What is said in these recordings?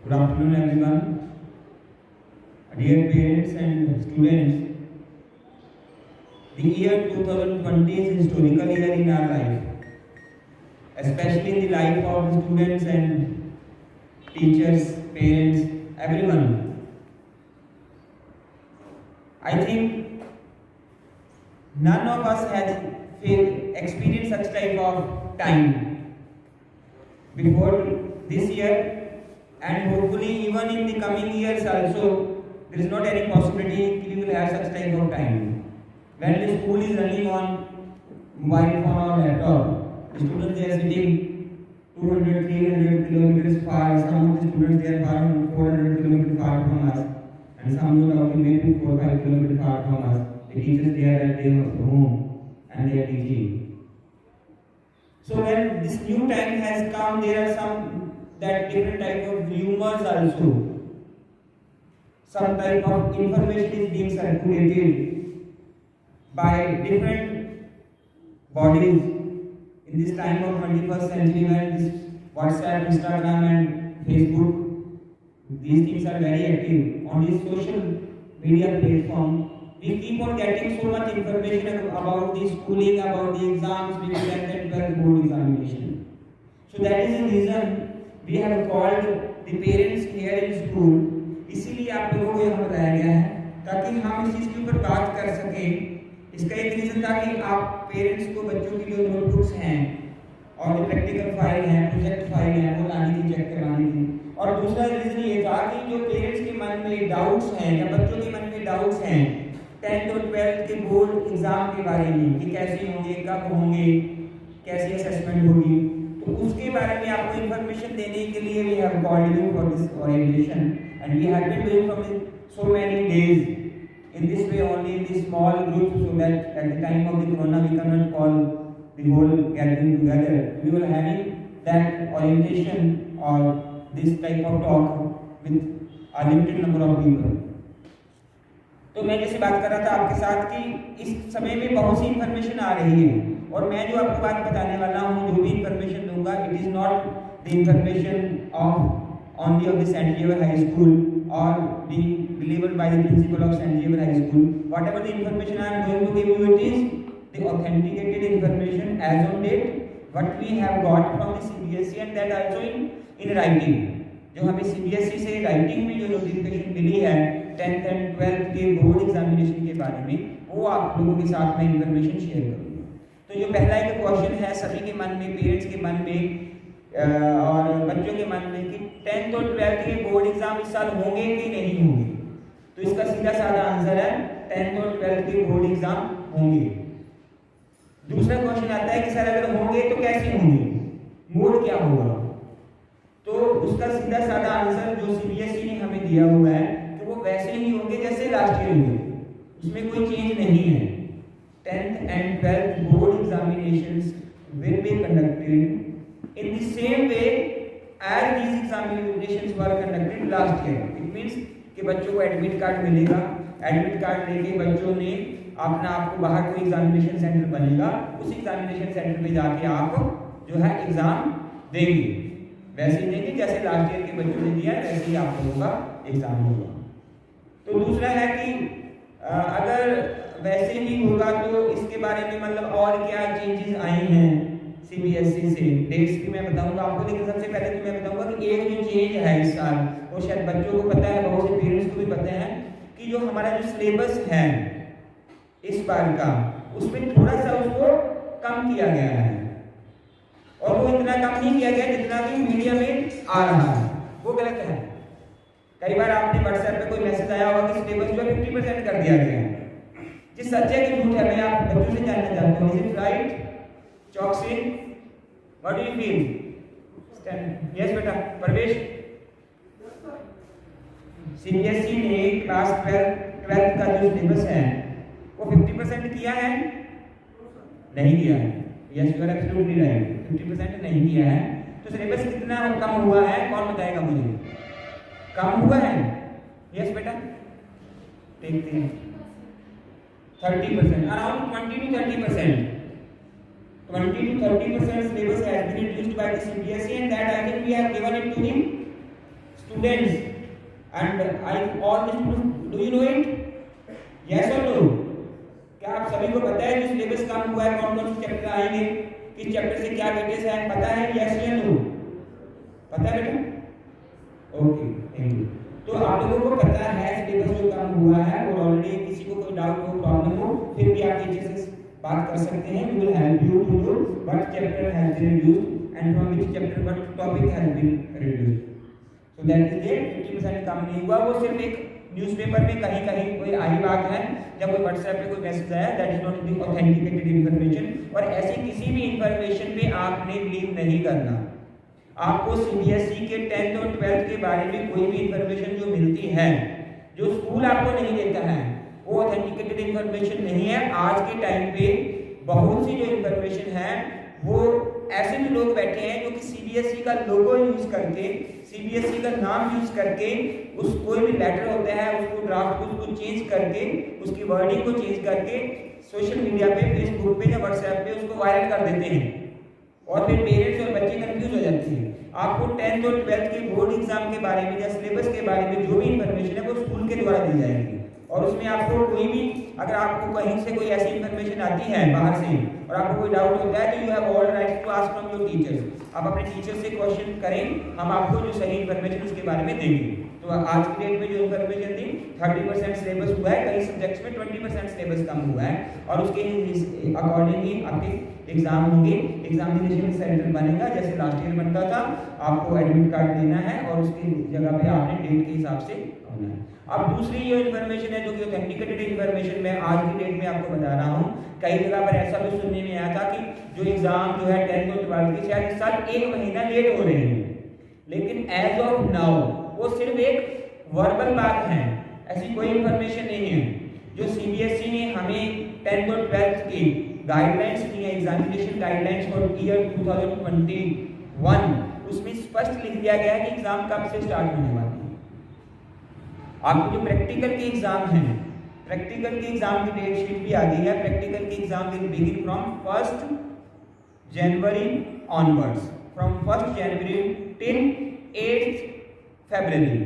Good afternoon, everyone. Dear parents and students, the year 2020 is a historical year in our life, especially in the life of the students and teachers, parents, everyone. I think none of us has experienced such type of time before this year, and hopefully even in the coming years also there is not any possibility we will have such type of time. When the school is running on mobile phone or laptop, the students they are sitting 200, 300 kilometers far. Some of the students they are far 400 kilometers far from us, and some are talking maybe 4 5 kilometers far from us. The teachers they are at their home and they are teaching. So when this new time has come, there are some that different type of rumors also. Some type of information is being circulated by different bodies in this time of 21st century when this WhatsApp, Instagram and Facebook, these things are very active on this social media platform. We keep on getting so much information about the schooling, about the exams, which 10th and 12th board examination. So that is the reason we have called the parents here in school. इसीलिए आप लोगों को यहाँ बताया गया है ताकि हम इस चीज़ के ऊपर बात कर सकें। इसका एक रीज़न था कि आप पेरेंट्स को बच्चों की जो नोटबुक्स हैं और जो प्रैक्टिकल फाइल हैं, प्रोजेक्ट फाइल हैं, वो लानी थी, चेक करवानी थी। और दूसरा रीज़न ये था कि जो पेरेंट्स के मन में डाउट्स हैं या बच्चों के मन में डाउट्स हैं 10th और 12th के बोर्ड एग्जाम के बारे में कि कैसे होंगे, कब होंगे, कैसी असेसमेंट होगी, तो उसके बारे में आपको इन्फॉर्मेशन देने के लिए we have called you for this orientation and we have been doing from so many days in this way only in this small group so that at the time of the corona we cannot call the whole gathering together. We were having that orientation or this type of talk with a limited number of people. तो मैं जैसे बात कर रहा था आपके साथ कि इस समय में बहुत सी इन्फॉर्मेशन आ रही है और मैं जो आपको बात बताने वाला हूँ, जो भी इन्फॉर्मेशन दूंगा, it is not the information of only of the St. Xavier High School or being delivered by the principal of St. Xavier High School. Whatever the information I am going to give you, it is the authenticated information as on date, what we have got from the CBSE and that also in writing. जो हमें CBSE से writing में जो notification मिली है 10th and 12th के board examination के बारे में, वो आप लोगों के साथ में इन्फॉर्मेशन शेयर करूँगा। तो जो पहला एक क्वेश्चन है सभी के मन में, पेरेंट्स के मन में और बच्चों के मन में कि 10th और 12th के बोर्ड एग्जाम इस साल होंगे कि नहीं होंगे, तो इसका सीधा साधा आंसर है 10th और 12th के बोर्ड एग्जाम होंगे। दूसरा क्वेश्चन आता है कि सर अगर होंगे तो कैसे होंगे, मोड क्या होगा, तो उसका सीधा साधा आंसर जो सीबीएसई ने हमें दिया हुआ है कि वो वैसे ही होंगे जैसे लास्ट ईयर हुए, उसमें कोई चेंज नहीं है। 10th and 12th board examinations will be conducted in the same way as these examinations were conducted last year. It means कि बच्चों को एडमिट कार्ड मिलेगा, एडमिट कार्ड लेके बच्चों ने अपना आपको बाहर कोई एग्जामिनेशन सेंटर बनेगा, उस एग्जामिनेशन सेंटर पे जाके आप जो है एग्जाम देंगे, वैसे ही देंगे जैसे लास्ट ईयर के बच्चों ने दिया वैसे ही आप लोगों का एग्जाम होगा। तो दूसरा है कि अगर वैसे ही होगा तो इसके बारे में मतलब और क्या चेंजेस आई हैं सीबीएसई से, डेट्स भी मैं बताऊंगा आपको, लेकिन सबसे पहले तो मैं बताऊंगा कि एक जो चेंज है इस साल, वो शायद बच्चों को पता है, बहुत से पेरेंट्स को भी पता है कि जो हमारा जो सिलेबस है इस बार का, उसमें थोड़ा सा उसको कम किया गया है और वो इतना कम नहीं किया गया जितना कि मीडिया में आ रहा है, वो गलत है। कई बार आपने व्हाट्सएप पे कोई मैसेज आया होगा कि सिलेबस जो 50% कर दिया गया है, जिस सच्चे की झूठ है मैं आप बच्चों से जानना चाहता हूँ, इज इट राइट? चौकसी, what do you feel? Yes बेटा प्रवेश, सीबीएसई ने क्लास 12th का जो सिलेबस है वो 50% किया है? नहीं किया है। Yes you are absolutely right, 50% नहीं किया है। तो सिलेबस कितना कम हुआ है, कौन बताएगा मुझे? कम हुआ है? यस बेटा देखते हैं 30%, around 20 to 30%. 20 to 30% syllabus has been reduced by the CBSE, and that I think we have given it to the students, and all the students, do you know it? Yes or no? क्या आप सभी को पता है जो syllabus कम हुआ है, कौन कौन से चैप्टर आएंगे, किस चैप्टर से क्या वेटेज है, पता है? यस या नो? पता है बेटा? Okay, thank you. तो आप लोगों को पता है सिलेबस जो कम हुआ है, और ऑलरेडी किसी को कोई डाउट हो, प्रॉब्लम हो, फिर भी आप टीचर से बात कर सकते हैं। We will help you to know what chapter has been reduced and from which chapter what topic has been reduced. So that is it. 50% कम नहीं हुआ, वो सिर्फ एक न्यूज़पेपर में कहीं कोई आई बात है, जब कोई व्हाट्सएप पे कोई मैसेज आया, that is not the authenticated information. और ऐसी किसी भी इंफॉर्मेशन पे आपने बिलीव नहीं करना। आपको सीबीएसई के 10th और 12th के बारे में कोई भी इंफॉर्मेशन जो मिलती है, जो स्कूल आपको नहीं देता है, वो ऑथेंटिकेटेड इंफॉर्मेशन नहीं है। आज के टाइम पे बहुत सी जो इंफॉर्मेशन है, वो ऐसे भी लोग बैठे हैं जो कि सीबीएसई का लोगो यूज करके, सीबीएसई का नाम यूज करके, उस कोई भी लेटर होता है उसको ड्राफ्ट को उसको चेंज करके, उसकी वर्डिंग को चेंज करके सोशल मीडिया पे, फेसबुक पे या व्हाट्सएप पे उसको वायरल कर देते हैं, और फिर पेरेंट्स और बच्चे कंफ्यूज हो जाते हैं। आपको 10th और 12th के बोर्ड एग्जाम के बारे में या सिलेबस के बारे में जो भी इंफॉर्मेशन है वो स्कूल के द्वारा दी जाएगी, और उसमें आपको कोई भी, अगर आपको कहीं से कोई ऐसी इंफॉर्मेशन आती है बाहर से और आपको कोई डाउट होता है, तो you have all right to ask from your teachers. आप अपने टीचर से क्वेश्चन करें, हम आपको जो सही इंफॉर्मेशन उसके बारे में देंगे। तो आज की डेट में जो इंफॉर्मेशन दी, 30% सिलेबस हुआ है, कई सब्जेक्ट्स में 20% सिलेबस कम हुआ है, और उसके अकॉर्डिंग ही आपके एग्जाम होंगे। एग्जामिनेशन सेंटर बनेगा जैसे लास्ट ईयर बनता था, आपको एडमिट कार्ड देना है और उसकी जगह पे आपने डेट के हिसाब से होना है। अब दूसरी ये इंफॉर्मेशन है जो कि ऑथेंटिकेटेड इंफॉर्मेशन मैं आज की डेट में आपको बता रहा हूँ। कई जगह पर ऐसा भी सुनने में आया था कि जो एग्जाम जो है 10th और 12th के शायद इस साल 1 महीना लेट हो रहे हैं, लेकिन एज ऑफ नाउ वो सिर्फ एक वर्बल बात है, ऐसी कोई इंफॉर्मेशन नहीं है। जो सीबीएसई ने हमें 10th और 12th की गाइडलाइंस दी है, एग्जामिनेशन गाइडलाइंस फॉर ईयर 2021, उसमें स्पष्ट लिख दिया गया है कि एग्जाम कब से स्टार्ट होने वाले हैं। आपको जो प्रैक्टिकल के एग्जाम हैं, प्रैक्टिकल के एग्जाम की डेट शीट भी आ गई है। प्रैक्टिकल के exam will begin from 1 January onwards, from 1 January till 8 फरवरी।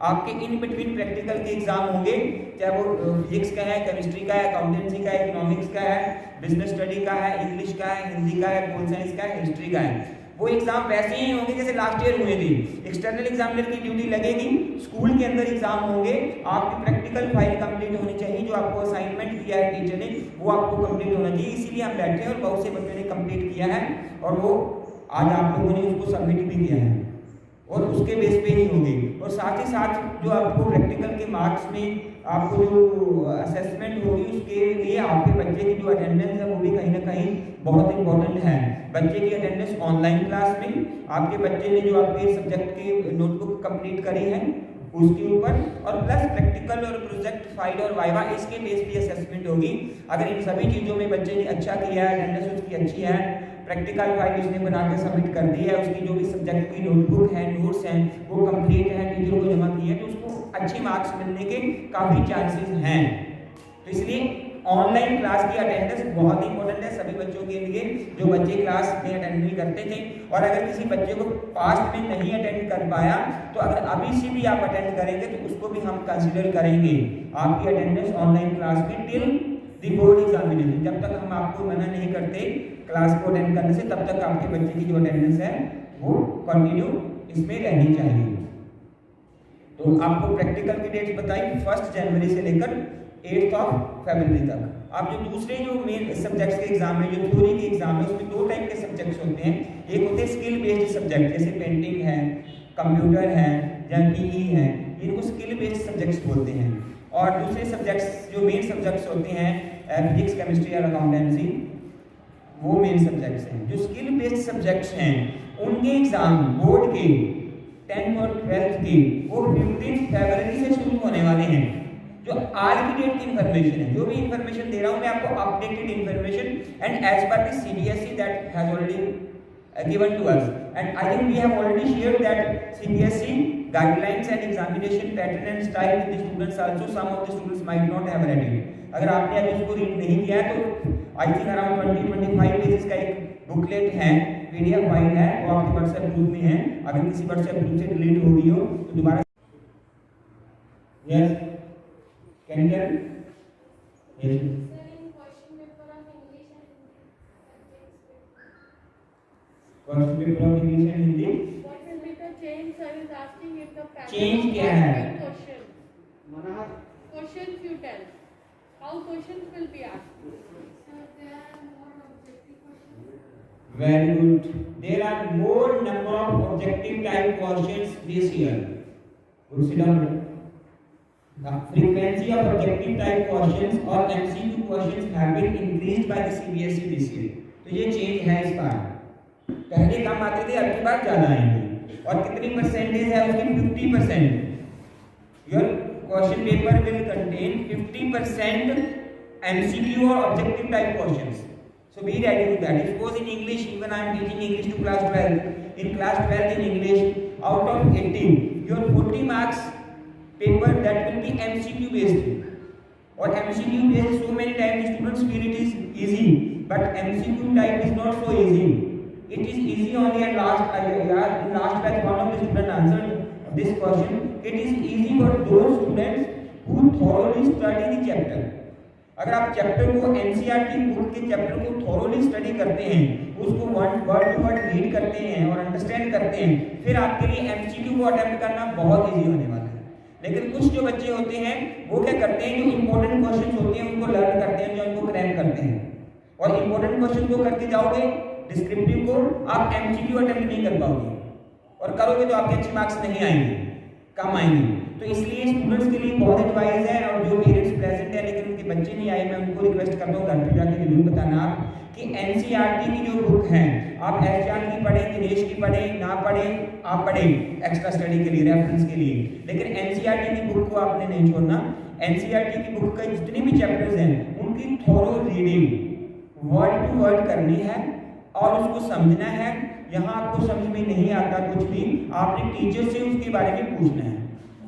आपके इन बिटवीन प्रैक्टिकल के एग्जाम होंगे, चाहे वो फिजिक्स का है, केमिस्ट्री का है, अकाउंटेंसी का है, इकोनॉमिक्स का है, बिजनेस स्टडी का है, इंग्लिश का है, हिंदी का है, पोल साइंस का है, हिस्ट्री का है। वो एग्जाम वैसे ही होंगे जैसे लास्ट ईयर हुए थे। एक्सटर्नल एग्जामिनर की ड्यूटी लगेगी, स्कूल के अंदर एग्जाम होंगे, आपकी प्रैक्टिकल फाइल कंप्लीट होनी चाहिए, जो आपको असाइनमेंट दिया है टीचर ने वो आपको कंप्लीट होना चाहिए। इसीलिए हम बैठे हैं और बहुत से बच्चों ने कंप्लीट किया है, और वो आज आप लोगों ने उसको सबमिट भी किया है, और उसके बेस पे ही होंगे। और साथ ही साथ जो आपको प्रैक्टिकल के मार्क्स में आपको जो असेसमेंट होगी, उसके लिए आपके बच्चे की जो अटेंडेंस है वो भी कहीं ना कहीं बहुत इंपॉर्टेंट है। बच्चे की अटेंडेंस ऑनलाइन क्लास में, आपके बच्चे ने जो आपके सब्जेक्ट की नोटबुक कंप्लीट करी है उसके ऊपर, और प्लस प्रैक्टिकल और प्रोजेक्ट फाइल और वाइवा, इसके बेस पे असेसमेंट होगी। अगर इन सभी चीज़ों में बच्चे ने अच्छा किया है, अटेंडेंस उसकी अच्छी है, प्रैक्टिकल फाइल उसने बना के सबमिट कर दी है, उसकी जो भी सब्जेक्ट की नोटबुक है, नोट्स हैं, वो कंप्लीट है, टीचर को जमा की है, तो उसको अच्छे मार्क्स मिलने के काफ़ी चांसेस हैं। तो इसलिए ऑनलाइन क्लास की अटेंडेंस बहुत इंपॉर्टेंट है सभी बच्चों के लिए जो बच्चे क्लास में अटेंड नहीं करते थे। और अगर किसी बच्चे को पास्ट में नहीं अटेंड कर पाया, तो अगर अभी से भी आप अटेंड करेंगे तो उसको भी हम कंसिडर करेंगे आपकी अटेंडेंस ऑनलाइन क्लास में टिल द बोर्ड एग्जामिनेशन। जब तक हम आपको मना नहीं करते क्लास को अटेंड करने से, तब तक आपके बच्चे की जो अटेंडेंस है वो कंटिन्यू इसमें रहनी चाहिए। तो आपको प्रैक्टिकल की डेट्स बताई 1 जनवरी से लेकर 8 फरवरी तक। आप जो दूसरे जो मेन सब्जेक्ट्स के एग्जाम है, जो थ्योरी के एग्जाम है, उसमें 2 टाइप के सब्जेक्ट्स होते हैं। एक होते हैं स्किल बेस्ड सब्जेक्ट, जैसे पेंटिंग है, कंप्यूटर है या पीई है, इनको स्किल बेस्ड सब्जेक्ट्स बोलते हैं। और दूसरे सब्जेक्ट्स जो मेन सब्जेक्ट्स होते हैं फिजिक्स, केमिस्ट्री और अकाउंटेंसी, वो मेन सब्जेक्ट्स हैं। जो स्किल बेस्ड सब्जेक्ट्स हैं उनके एग्जाम बोर्ड के 10th और 12th के वो 15 फरवरी से शुरू होने वाले हैं। जो आज की डेट की इंफॉर्मेशन है, जो भी इंफॉर्मेशन दे रहा हूं मैं आपको updated information and as per the CBSE that has already given to us, and I think we have already shared that CBSE guidelines and examination pattern and style with the students also. Some of the students might not have read it. अगर आपने अभी उसको read नहीं किया है तो I think around 20-25 pages का एक बुकलेट है, PDF फाइल है, वो आपके व्हाट्सएप ग्रुप में है। अगर किसी व्हाट्सएप ग्रुप से डिलीट हो गई हो तो दोबारा Yes. Can you tell? Yes. Question paper of English and Hindi. What will be the change? Sir is asking if the pattern Change of क्या है? question. Questions you tell. How questions will be asked? Sir, there are more objective questions. Very good. There are more number of objective type questions this year. Good, sit down. The frequency of objective type questions or MCQ questions have been increased by the CBSE this year. तो ये change है इस बार. पहले कम आते थे, अब की बार ज्यादा आएंगे. और कितनी परसेंटेज है उसकी? 50%. Your question paper will contain 50% MCQ or objective type questions. So be ready to that. Suppose in English, even I am teaching English to class 12. In class 12 in English, out of 80, your 40 marks paper that will be MCQ based. Or MCQ based, so many times the students feel it is easy, but MCQ type is not so easy. It is easy only at last. In last batch, one of the students answered this question. It is easy for those students who thoroughly study the chapter. अगर आप chapter को NCERT book के chapter को thoroughly study करते हैं, उसको word to word read करते हैं और अंडरस्टैंड करते हैं, फिर आपके लिए एमसीक्यू को अटेम्प्ट करना बहुत इजी होने वाला है. लेकिन कुछ जो बच्चे होते हैं वो क्या करते हैं, जो इंपॉर्टेंट क्वेश्चन होते हैं उनको लर्न करते हैं, जो उनको क्रैक करते हैं. और इंपॉर्टेंट क्वेश्चन को करके जाओगे, डिस्क्रिप्टिव को आप एमसीक्यू अटेम्प्ट नहीं कर पाओगे, और करोगे तो आपके अच्छे मार्क्स नहीं आएंगे, कम आएंगे. तो इसलिए स्टूडेंट्स के लिए बहुत एडवाइस है. और जो पेरेंट्स प्रेजेंट है लेकिन उनके बच्चे नहीं आए, मैं उनको रिक्वेस्ट करता हूँ घर पे जाके जरूर बताना आप कि एनसीईआरटी की जो बुक है, आप एचआर की पढ़ें, दिनेश की पढ़ें, ना पढ़ें, आप पढ़ें एक्स्ट्रा स्टडी के लिए, रेफरेंस के लिए, लेकिन एनसीईआरटी की बुक को आपने नहीं छोड़ना. एनसीईआरटी की बुक के जितने भी चैप्टर्स हैं उनकी थोरो रीडिंग वर्ड टू वर्ड करनी है और उसको समझना है. यहाँ आपको समझ में नहीं आता कुछ भी, आपने टीचर से उसके बारे में पूछना है.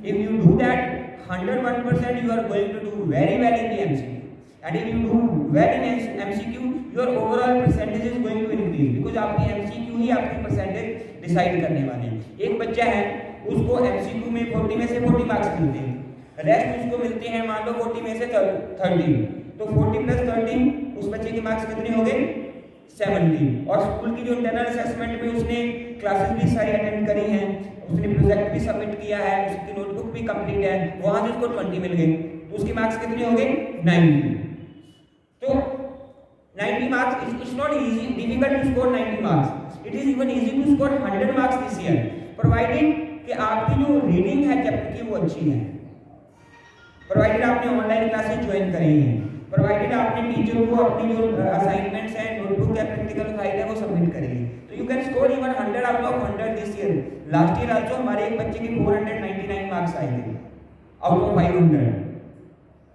If you do that, 101% you are going to do very well in the MCQ. And if you do well in MCQ, your overall percentage is going to increase because आपकी MCQ ही आपकी percentage decide करने वाले हैं. एक बच्चा है, उसको MCQ में 40 में से 40 मार्क्स मिलते हैं, रेस्ट उसको मिलते हैं मान लो 40 में से 30. तो 40 प्लस 30 उस बच्चे के मार्क्स कितने हो गए? 70. और स्कूल की जो इंटरनल असेसमेंट में उसने क्लासेस भी सारी अटेंड करी हैं, उसने प्रोजेक्ट भी सबमिट किया है, उसकी नोटबुक भी कंप्लीट है, वहां से उसको 20 मिल गए, तो उसके मार्क्स कितने हो गए? 90. तो 90 marks it's not easy, difficult to score 90 marks. It is even easy to score 100 marks this year, provided कि आपकी जो रीडिंग है चैप्टर की वो अच्छी है, प्रोवाइडेड आपने ऑनलाइन क्लासेस ज्वाइन करी हैं, प्रोवाइडेड आपने टीचर को अपनी जो असाइनमेंट्स हैं, नोटबुक या प्रैक्टिकल फाइल है वो सबमिट करेंगे, तो you can score even 100 out of 100 this year. Last year also हमारे एक बच्चे के 499 मार्क्स आए थे आउट ऑफ 500.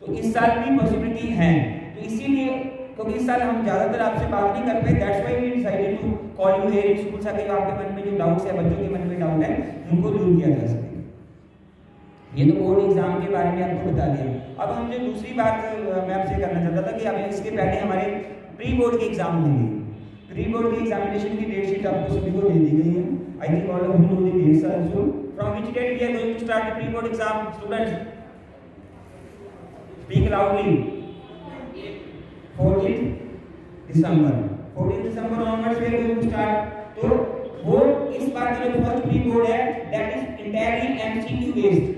तो इस साल भी पॉसिबिलिटी है. तो इसीलिए क्योंकि इस साल हम ज्यादातर आपसे बात नहीं कर पाए, that's why we decided to call you here in school ताकि आपके मन में जो डाउट्स है, बच्चों के मन में डाउट है, उनको दूर किया जा सके. ये तो बोर्ड एग्जाम के बारे में आपको बता दिया. अब हम जो दूसरी बात मैं आपसे करना चाहता था कि अब इसके पहले हमारे प्री बोर्ड के एग्जाम होंगे. प्री बोर्ड की एग्जामिनेशन की डेट शीट आपको सभी को दे दी गई है. I think all of you know the dates also. From which date we are going to start the pre board exam? Students speak loudly. 14 December. 14 December onwards we are going to start. तो वो इस बार का जो first pre board है that is entirely MCQ based.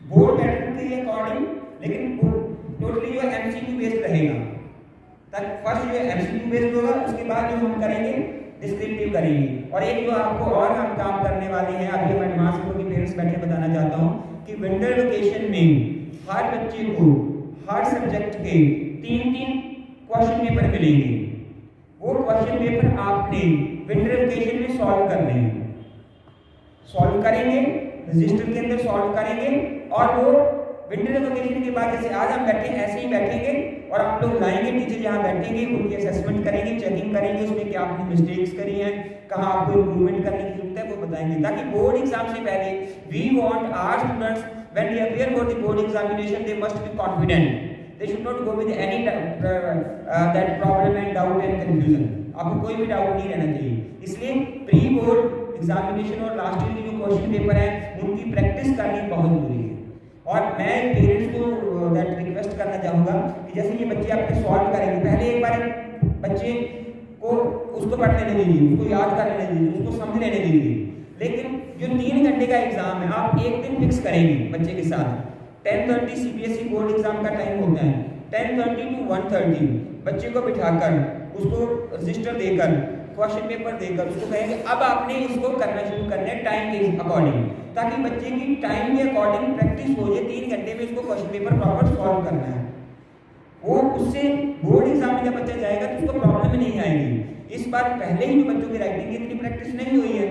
Board pattern के according, लेकिन totally जो एमसीक्यू बेस्ड रहेगा. तक फर्स्ट जो एमसीक्यू बेस्ड होगा, उसके बाद जो हम करेंगे डिस्क्रिप्टिव करेंगे. और एक जो आपको और हम काम करने वाले हैं, अभी मैं एडवांस में पेरेंट्स बैठे बताना चाहता हूं कि विंटर वेकेशन में हर बच्चे को हर सब्जेक्ट के 3-3 क्वेश्चन पेपर मिलेंगे. वो क्वेश्चन पेपर आपने विंटर वेकेशन में सॉल्व करने हैं. सॉल्व करेंगे, रजिस्टर के अंदर सॉल्व करेंगे, और वो विंटर वेकेशन के बाद जैसे आज हम बैठे ऐसे ही बैठेंगे और आप लोग लाएंगे, टीचर जहाँ बैठेंगे उनकी असेसमेंट करेंगे, चेकिंग करेंगे उसमें क्या आपने मिस्टेक्स करी हैं, कहाँ आपको इम्प्रूवमेंट करने की जरूरत है, वो बताएंगे. ताकि बोर्ड एग्जाम से पहले we want our students when they appear for the board examination they must be confident. They should not go with any that problem and doubt and confusion. आपको कोई भी डाउट नहीं रहना चाहिए. इसलिए प्री बोर्ड एग्जामिनेशन और last year के जो क्वेश्चन पेपर है उनकी प्रैक्टिस करनी बहुत जरूरी है. मैं पेरेंट्स को दैट रिक्वेस्ट करना चाहूँगा कि जैसे ये बच्चे आपके सॉल्व करेंगे, पहले एक बार बच्चे को उसको पढ़ लेने दीजिए, उसको याद कर लेने दीजिए, उसको समझ लेने दीजिए। लेकिन जो 3 घंटे का एग्जाम है, आप एक दिन फिक्स करेंगे बच्चे के साथ। 10:30 CBSE बोर्ड एग्जाम का टाइम होता है, 10:30 to 1:30 बच्चे को बिठाकर उसको रजिस्टर देकर क्वेश्चन पेपर देकर उसको कहेंगे अब आपने इसको करना शुरू करना है टाइम के अकॉर्डिंग, ताकि बच्चे की टाइम के अकॉर्डिंग प्रैक्टिस हो जाए। 3 घंटे में इसको क्वेश्चन पेपर प्रॉपर सॉल्व करना है। वो उससे बोर्ड एग्जाम में जब बच्चा जाएगा तो उसको प्रॉब्लम नहीं आएगी। इस बार पहले ही जो बच्चों की राइटिंग की इतनी प्रैक्टिस नहीं हुई है,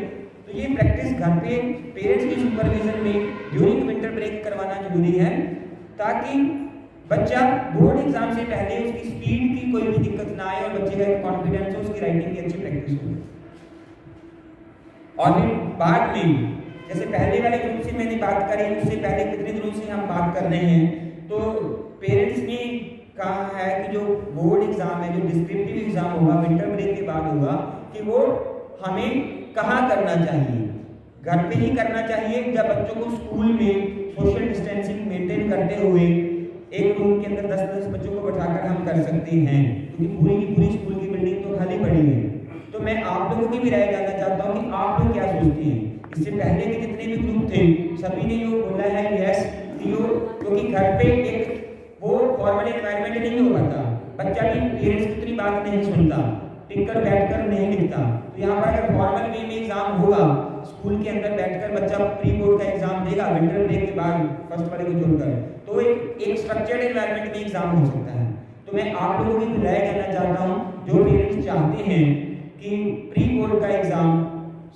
तो ये प्रैक्टिस घर पे पेरेंट्स की सुपरविजन में ड्यूरिंग विंटर ब्रेक करवाना जरूरी है, ताकि बच्चा बोर्ड एग्जाम से पहले उसकी स्पीड की कोई भी दिक्कत ना आए और बच्चे का एक कॉन्फिडेंस हो, उसकी राइटिंग की अच्छी प्रैक्टिस हो। और फिर बाद में जैसे पहले वाले ग्रुप से मैंने बात करी, उससे पहले कितने दिनों से हम बात कर रहे हैं, तो पेरेंट्स ने कहा है कि जो बोर्ड एग्जाम है, जो डिस्क्रिप्टिव एग्जाम होगा विंटर ब्रेक के बाद होगा, कि वो हमें कहाँ करना चाहिए। घर पे ही करना चाहिए, जब बच्चों को स्कूल में सोशल डिस्टेंसिंग मेंटेन करते हुए एक रूम के अंदर 10-10 बच्चों को बैठाकर हम कर सकते हैं, क्योंकि पूरी की पूरी स्कूल की बिल्डिंग तो खाली पड़ी है। तो मैं आप लोगों की भी राय जानना चाहता हूँ कि आप लोग क्या सोचते हैं। इससे पहले के जितने भी ग्रुप थे सभी ने यो बोला है यस, क्योंकि घर पे एक वो फॉर्मल एनवायरनमेंट नहीं हो पाता, बच्चा भी पेरेंट्स की इतनी बात नहीं सुनता, टिककर बैठकर नहीं लिखता। तो यहाँ पर अगर फॉर्मल वे में एग्जाम होगा, स्कूल के अंदर बैठकर बच्चा प्री बोर्ड का एग्जाम देगा विंटर ब्रेक के बाद फर्स्ट वाले को छोड़कर, तो एक स्ट्रक्चर्ड एनवायरनमेंट में एग्जाम हो सकता है। तो मैं आप लोगों की राय जानना चाहता हूँ, जो पेरेंट्स चाहते हैं कि प्री बोर्ड का एग्जाम,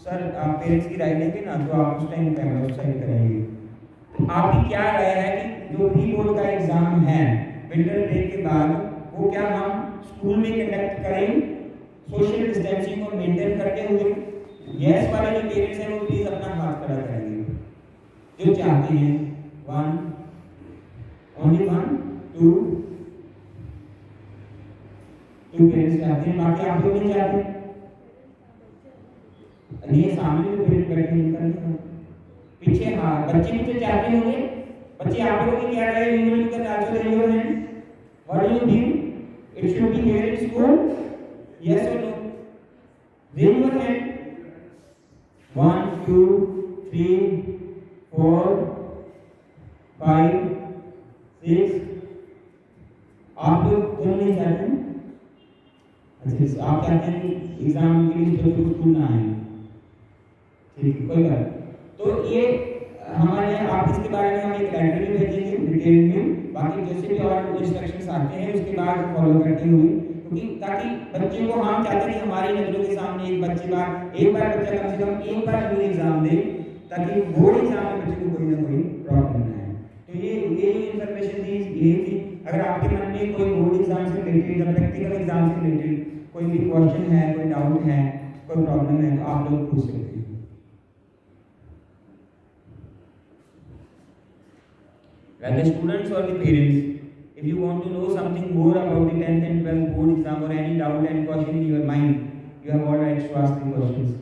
सर आप पेरेंट्स की राय लेंगे ना, तो आप उस टाइम कैमरा उस साइड करेंगे। आपकी क्या राय है कि जो प्री बोर्ड का एग्जाम है विंटर ब्रेक के बाद, वो क्या हम स्कूल में कंडक्ट करें सोशल डिस्टेंसिंग को मेंटेन करते हुए? यस वाले जो पेरेंट्स हैं वो प्लीज अपना हाथ खड़ा करेंगे जो चाहते हैं। 1 ओनली 1 2 पेरेंट्स चाहते हैं, बाकी आप लोग नहीं चाहते? नहीं, सामने जो पेरेंट्स बैठे हैं पीछे, हाँ बच्चे भी तो चाहते होंगे। बच्चे आप लोगों की क्या राय है? You can also raise your hand. What do you think it should be here in school? Yes और नो? Raise your hand. 1 2 3 4 5 6। आप लोग क्यों नहीं चाहते? अच्छा, आप चाहते हैं कि एग्जाम के लिए बच्चों को स्कूल ना आए, ठीक है, कोई बात। तो ये हमारे ऑफिस के बारे में हम एक लेटर भी भेजेंगे डिटेल में, बाकी जैसे भी और इंस्ट्रक्शंस आते हैं उसके बाद फॉलो करते हुए, क्योंकि ताकि बच्चे को, हम चाहते हैं कि हमारी नजरों के सामने एक बार बच्चा कम से कम एक बार जरूर एग्जाम दे, ताकि बोर्ड एग्जाम में बच्चे को कोई ना कोई प्रॉब्लम ना आए। तो ये जो इन्फॉर्मेशन थी ये थी। अगर आपके मन में कोई बोर्ड एग्जाम से रिलेटेड या प्रैक्टिकल एग्जाम से रिलेटेड कोई भी क्वेश्चन है, कोई डाउट है, कोई प्रॉब्लम है, तो आप लोग पूछ सकते हैं। Whether students or the parents, if you want to know something more about the 10th and 12th board exam or any doubt and question in your mind, you have all rights to ask the questions.